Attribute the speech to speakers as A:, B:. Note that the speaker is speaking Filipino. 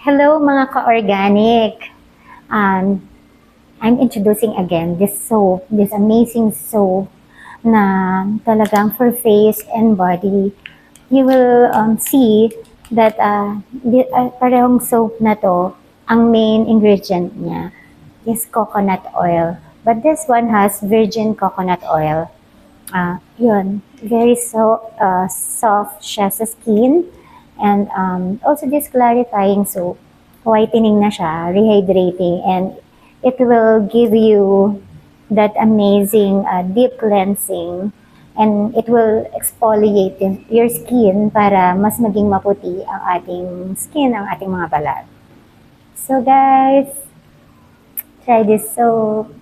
A: Hello mga ka-organic. Um, I'm introducing again this soap, this amazing soap na talagang for face and body. You will see that parehong soap na to, ang main ingredient niya is coconut oil. But this one has virgin coconut oil. Yun, very soft siya sa skin. And also this clarifying soap, whitening na siya, rehydrating, and it will give you that amazing deep cleansing, and it will exfoliate your skin para mas maging maputi ang ating skin, ang ating mga balat. So guys, try this soap.